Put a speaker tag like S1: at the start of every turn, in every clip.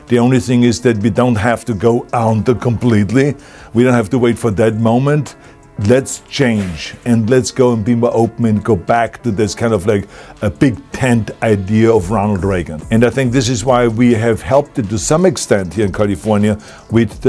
S1: The only thing is that we don't have to go under completely. We don't have to wait for that moment. Let's change and let's go and be more open and go back to this kind of like a big tent idea of Ronald Reagan. And I think this is why we have helped it to some extent here in California with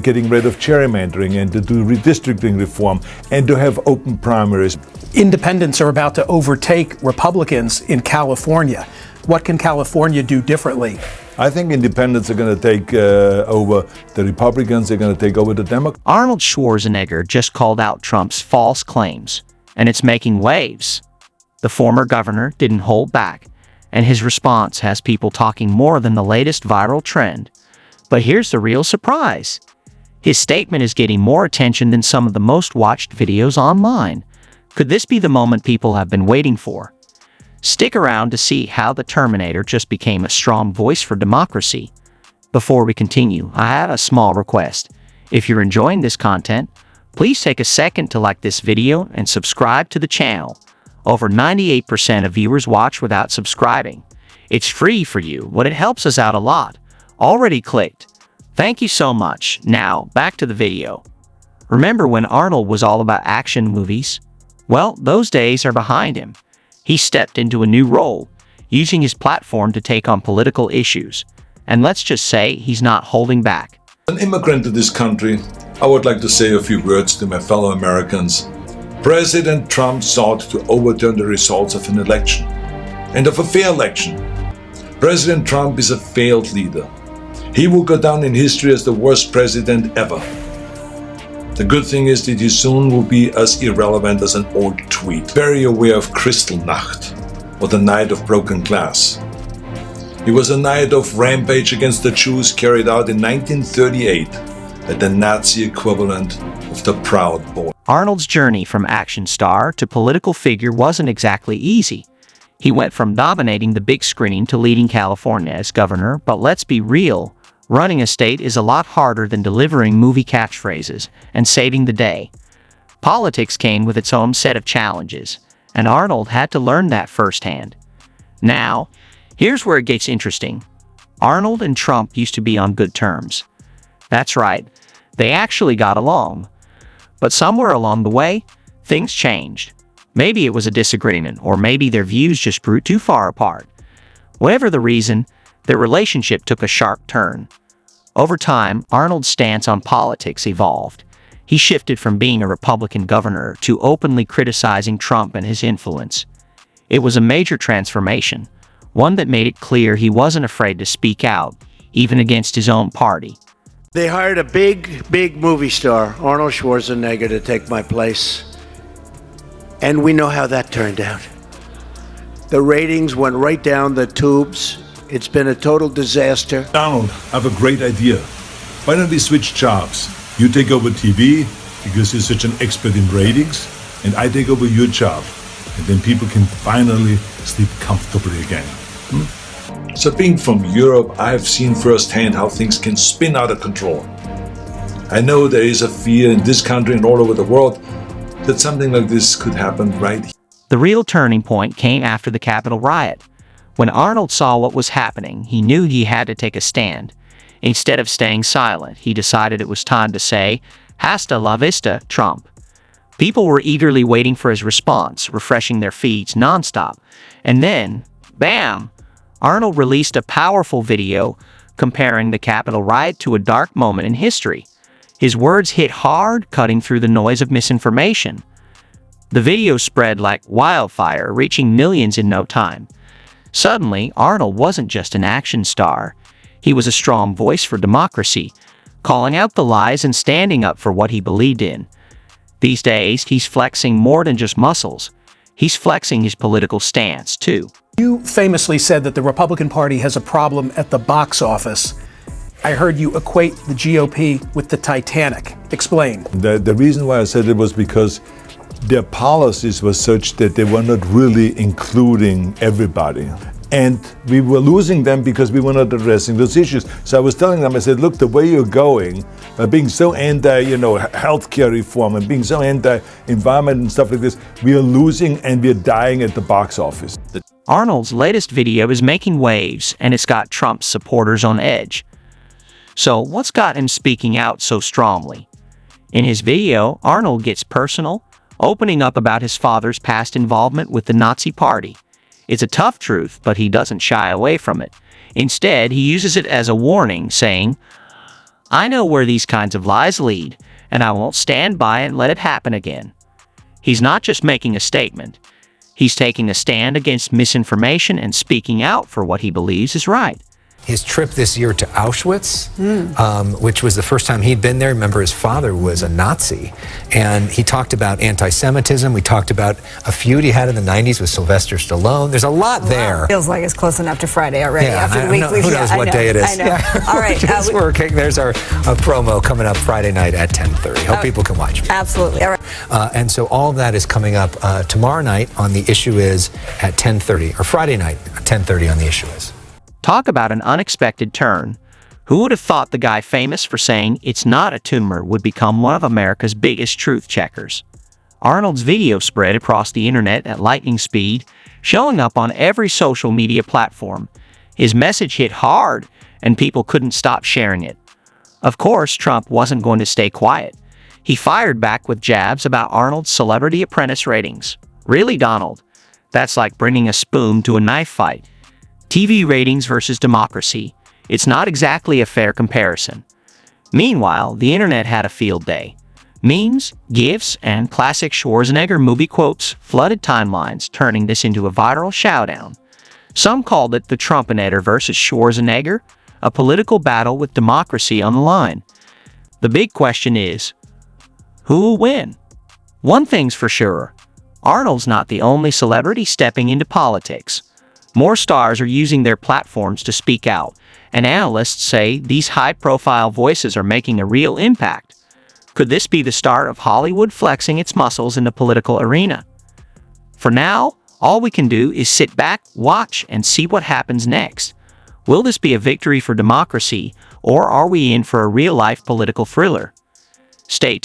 S1: getting rid of gerrymandering and to do redistricting reform and to have open primaries.
S2: Independents are about to overtake Republicans in California. What can California do differently?
S1: I think independents are going to take over the Republicans, they're going to take over the Democrats.
S3: Arnold Schwarzenegger just called out Trump's false claims, and it's making waves. The former governor didn't hold back, and his response has people talking more than the latest viral trend. But here's the real surprise. His statement is getting more attention than some of the most watched videos online. Could this be the moment people have been waiting for? Stick around to see how the Terminator just became a strong voice for democracy. Before we continue, I have a small request. If you're enjoying this content, please take a second to like this video and subscribe to the channel. Over 98% of viewers watch without subscribing. It's free for you, but it helps us out a lot. Already clicked. Thank you so much. Now, back to the video. Remember when Arnold was all about action movies? Well, those days are behind him. He stepped into a new role, using his platform to take on political issues. And let's just say he's not holding back.
S1: As an immigrant to this country, I would like to say a few words to my fellow Americans. President Trump sought to overturn the results of an election, and of a fair election. President Trump is a failed leader. He will go down in history as the worst president ever. The good thing is that he soon will be as irrelevant as an old tweet. Very aware of Kristallnacht, or the Night of Broken Glass. It was a night of rampage against the Jews carried out in 1938 at the Nazi equivalent of the Proud Boys.
S3: Arnold's journey from action star to political figure wasn't exactly easy. He went from dominating the big screen to leading California as governor, but let's be real. Running a state is a lot harder than delivering movie catchphrases and saving the day. Politics came with its own set of challenges, and Arnold had to learn that firsthand. Now, here's where it gets interesting. Arnold and Trump used to be on good terms. That's right, they actually got along. But somewhere along the way, things changed. Maybe it was a disagreement, or maybe their views just grew too far apart. Whatever the reason, their relationship took a sharp turn. Over time, Arnold's stance on politics evolved. He shifted from being a Republican governor to openly criticizing Trump and his influence. It was a major transformation, one that made it clear he wasn't afraid to speak out, even against his own party.
S4: They hired a big movie star, Arnold Schwarzenegger, to take my place. And we know how that turned out. The ratings went right down the tubes. It's been a total disaster.
S1: Arnold, I have a great idea. Why don't we switch jobs? You take over TV, because you're such an expert in ratings, and I take over your job. And then people can finally sleep comfortably again. So being from Europe, I have seen firsthand how things can spin out of control. I know there is a fear in this country and all over the world that something like this could happen right here.
S3: The real turning point came after the Capitol riot. When Arnold saw what was happening, he knew he had to take a stand. Instead of staying silent, he decided it was time to say, "Hasta la vista, Trump." People were eagerly waiting for his response, refreshing their feeds nonstop. And then, bam! Arnold released a powerful video comparing the Capitol riot to a dark moment in history. His words hit hard, cutting through the noise of misinformation. The video spread like wildfire, reaching millions in no time. Suddenly, Arnold wasn't just an action star. He was a strong voice for democracy, calling out the lies and standing up for what he believed in. These days, he's flexing more than just muscles. He's flexing his political stance, too.
S2: You famously said that the Republican Party has a problem at the box office. I heard you equate the GOP with the Titanic. Explain.
S1: The reason why I said it was because their policies were such that they were not really including everybody. And we were losing them because we were not addressing those issues. So I was telling them, I said, look, the way you're going, being so healthcare reform and being so anti-environment and stuff like this, we are losing and we are dying at the box office.
S3: Arnold's latest video is making waves, and it's got Trump's supporters on edge. So what's got him speaking out so strongly? In his video, Arnold gets personal, opening up about his father's past involvement with the Nazi Party. It's a tough truth, but he doesn't shy away from it. Instead, he uses it as a warning, saying, "I know where these kinds of lies lead, and I won't stand by and let it happen again." He's not just making a statement. He's taking a stand against misinformation and speaking out for what he believes is right.
S5: His trip this year to Auschwitz, which was the first time he'd been there. Remember, his father was a Nazi. And he talked about anti-Semitism. We talked about a feud he had in the 90s with Sylvester Stallone. There's a lot there.
S6: Feels like it's close enough to Friday already.
S5: Yeah,
S6: after the week
S5: who knows what day it is.
S6: I know.
S5: Yeah.
S6: All right.
S5: It's working. There's our promo coming up Friday night at 10:30. Hope people can watch me.
S6: Absolutely. All right.
S5: And so all of that is coming up tomorrow night on The Issue Is at 10:30, or Friday night at 10:30 on The Issue Is.
S3: Talk about an unexpected turn. Who would have thought the guy famous for saying it's not a tumor would become one of America's biggest truth checkers? Arnold's video spread across the internet at lightning speed, showing up on every social media platform. His message hit hard, and people couldn't stop sharing it. Of course, Trump wasn't going to stay quiet. He fired back with jabs about Arnold's Celebrity Apprentice ratings. Really, Donald? That's like bringing a spoon to a knife fight. TV ratings versus democracy. It's not exactly a fair comparison. Meanwhile, the internet had a field day. Memes, GIFs, and classic Schwarzenegger movie quotes flooded timelines, turning this into a viral showdown. Some called it the Trumpinator versus Schwarzenegger, a political battle with democracy on the line. The big question is, who will win? One thing's for sure, Arnold's not the only celebrity stepping into politics. More stars are using their platforms to speak out, and analysts say these high-profile voices are making a real impact. Could this be the start of Hollywood flexing its muscles in the political arena? For now, all we can do is sit back, watch, and see what happens next. Will this be a victory for democracy, or are we in for a real-life political thriller? Stay tuned.